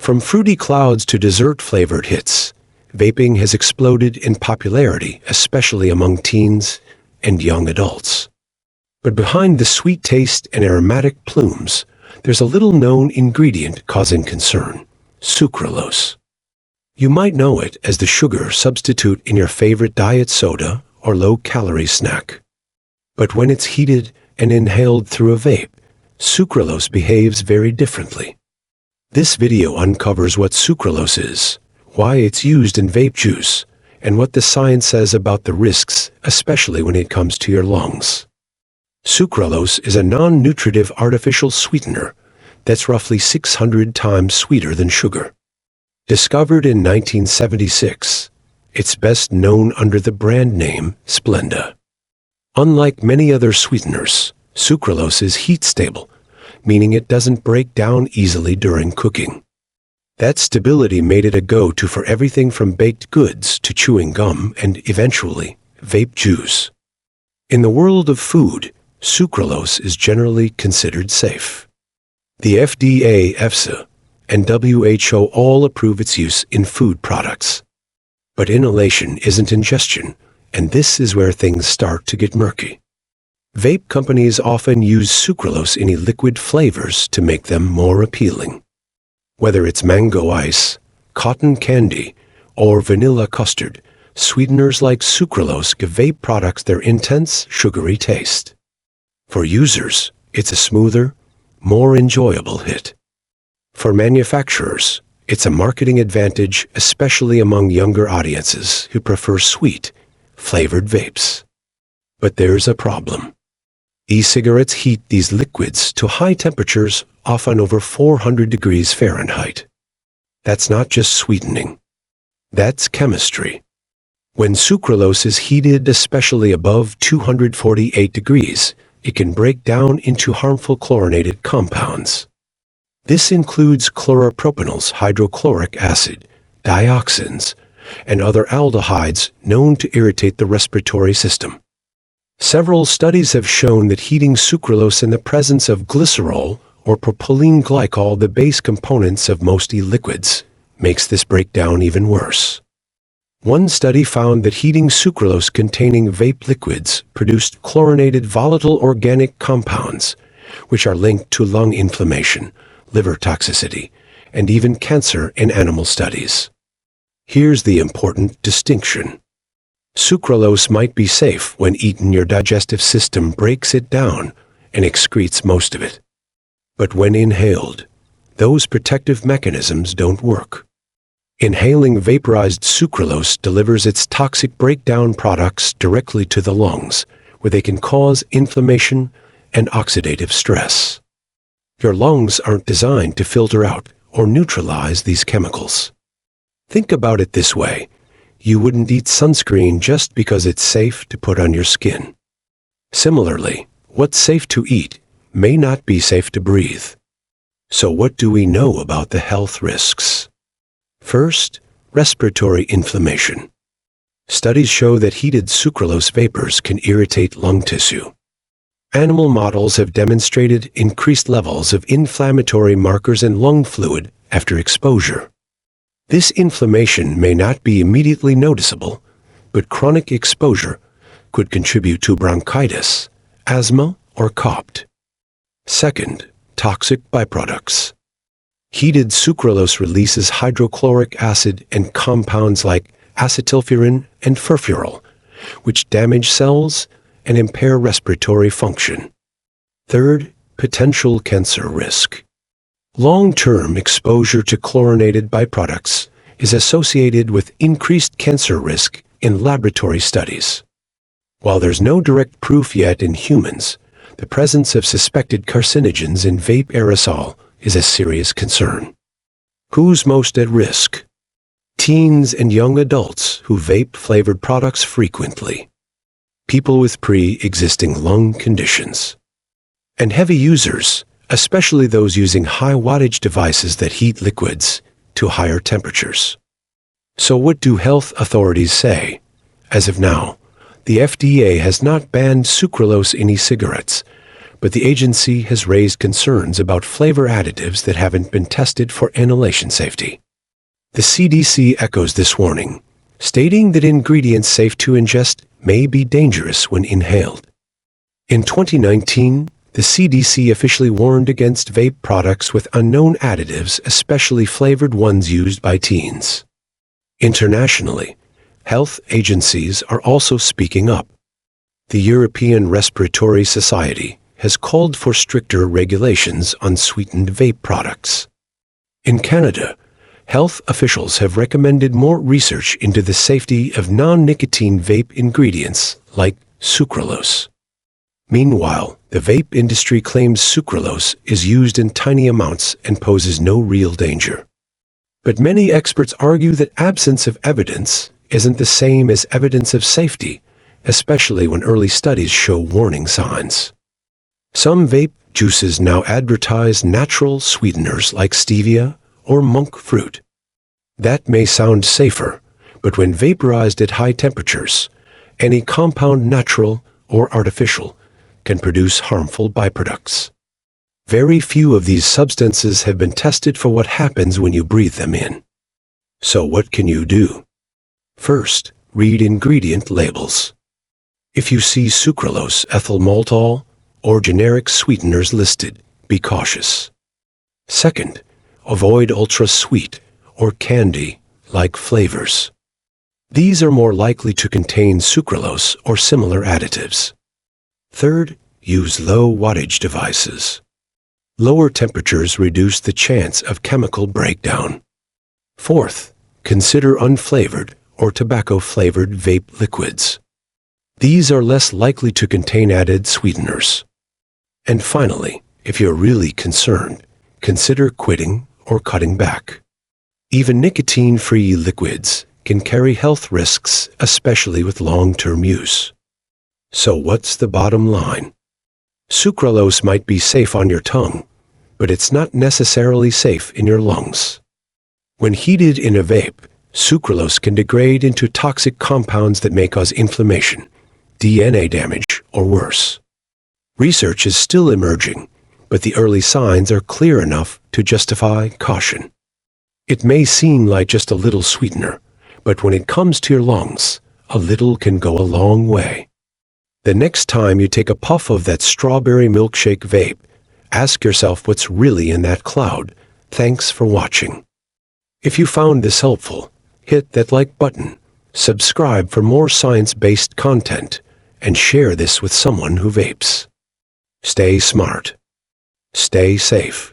From fruity clouds to dessert-flavored hits, vaping has exploded in popularity, especially among teens and young adults. But behind the sweet taste and aromatic plumes, there's a little-known ingredient causing concern: sucralose. You might know it as the sugar substitute in your favorite diet soda or low-calorie snack. But when it's heated and inhaled through a vape, sucralose behaves very differently. This video uncovers what sucralose is, why it's used in vape juice, and what the science says about the risks, especially when it comes to your lungs. Sucralose is a non-nutritive artificial sweetener that's roughly 600 times sweeter than sugar. Discovered in 1976, it's best known under the brand name Splenda. Unlike many other sweeteners, sucralose is heat-stable, meaning it doesn't break down easily during cooking. That stability made it a go-to for everything from baked goods to chewing gum and, eventually, vape juice. In the world of food, sucralose is generally considered safe. The FDA, EFSA, and WHO all approve its use in food products. But inhalation isn't ingestion, and this is where things start to get murky. Vape companies often use sucralose in liquid flavors to make them more appealing. Whether it's mango ice, cotton candy, or vanilla custard, sweeteners like sucralose give vape products their intense, sugary taste. For users, it's a smoother, more enjoyable hit. For manufacturers, it's a marketing advantage, especially among younger audiences who prefer sweet, flavored vapes. But there's a problem. E-cigarettes heat these liquids to high temperatures, often over 400 degrees Fahrenheit. That's not just sweetening. That's chemistry. When sucralose is heated, especially above 248 degrees, it can break down into harmful chlorinated compounds. This includes chloropropanols, hydrochloric acid, dioxins, and other aldehydes known to irritate the respiratory system. Several studies have shown that heating sucralose in the presence of glycerol or propylene glycol, the base components of most e-liquids, makes this breakdown even worse. One study found that heating sucralose containing vape liquids produced chlorinated volatile organic compounds, which are linked to lung inflammation, liver toxicity, and even cancer in animal studies. Here's the important distinction. Sucralose might be safe when eaten. Your digestive system breaks it down and excretes most of it. But when inhaled, those protective mechanisms don't work. Inhaling vaporized sucralose delivers its toxic breakdown products directly to the lungs, where they can cause inflammation and oxidative stress. Your lungs aren't designed to filter out or neutralize these chemicals. Think about it this way. You wouldn't eat sunscreen just because it's safe to put on your skin. Similarly, what's safe to eat may not be safe to breathe. So what do we know about the health risks? First, respiratory inflammation. Studies show that heated sucralose vapors can irritate lung tissue. Animal models have demonstrated increased levels of inflammatory markers in lung fluid after exposure. This inflammation may not be immediately noticeable, but chronic exposure could contribute to bronchitis, asthma, or COPD. Second, toxic byproducts. Heated sucralose releases hydrochloric acid and compounds like acetylfuran and furfural, which damage cells and impair respiratory function. Third, potential cancer risk. Long-term exposure to chlorinated byproducts is associated with increased cancer risk in laboratory studies. While there's no direct proof yet in humans, the presence of suspected carcinogens in vape aerosol is a serious concern. Who's most at risk? Teens and young adults who vape flavored products frequently. People with pre-existing lung conditions. And heavy users, especially those using high-wattage devices that heat liquids to higher temperatures. So what do health authorities say? As of now, the FDA has not banned sucralose in e-cigarettes, but the agency has raised concerns about flavor additives that haven't been tested for inhalation safety. The CDC echoes this warning, stating that ingredients safe to ingest may be dangerous when inhaled. In 2019, the CDC officially warned against vape products with unknown additives, especially flavored ones used by teens. Internationally, health agencies are also speaking up. The European Respiratory Society has called for stricter regulations on sweetened vape products. In Canada, health officials have recommended more research into the safety of non-nicotine vape ingredients like sucralose. Meanwhile, the vape industry claims sucralose is used in tiny amounts and poses no real danger. But many experts argue that absence of evidence isn't the same as evidence of safety, especially when early studies show warning signs. Some vape juices now advertise natural sweeteners like stevia or monk fruit. That may sound safer, but when vaporized at high temperatures, any compound, natural or artificial, can produce harmful byproducts. Very few of these substances have been tested for what happens when you breathe them in. So what can you do? First, read ingredient labels. If you see sucralose, ethyl maltol, or generic sweeteners listed, be cautious. Second, avoid ultra-sweet or candy-like flavors. These are more likely to contain sucralose or similar additives. Third, use low-wattage devices. Lower temperatures reduce the chance of chemical breakdown. Fourth, consider unflavored or tobacco-flavored vape liquids. These are less likely to contain added sweeteners. And finally, if you're really concerned, consider quitting or cutting back. Even nicotine-free liquids can carry health risks, especially with long-term use. So what's the bottom line? Sucralose might be safe on your tongue, but it's not necessarily safe in your lungs. When heated in a vape, sucralose can degrade into toxic compounds that may cause inflammation, DNA damage, or worse. Research is still emerging, but the early signs are clear enough to justify caution. It may seem like just a little sweetener, but when it comes to your lungs, a little can go a long way. The next time you take a puff of that strawberry milkshake vape, ask yourself what's really in that cloud. Thanks for watching. If you found this helpful, hit that like button, subscribe for more science-based content, and share this with someone who vapes. Stay smart. Stay safe.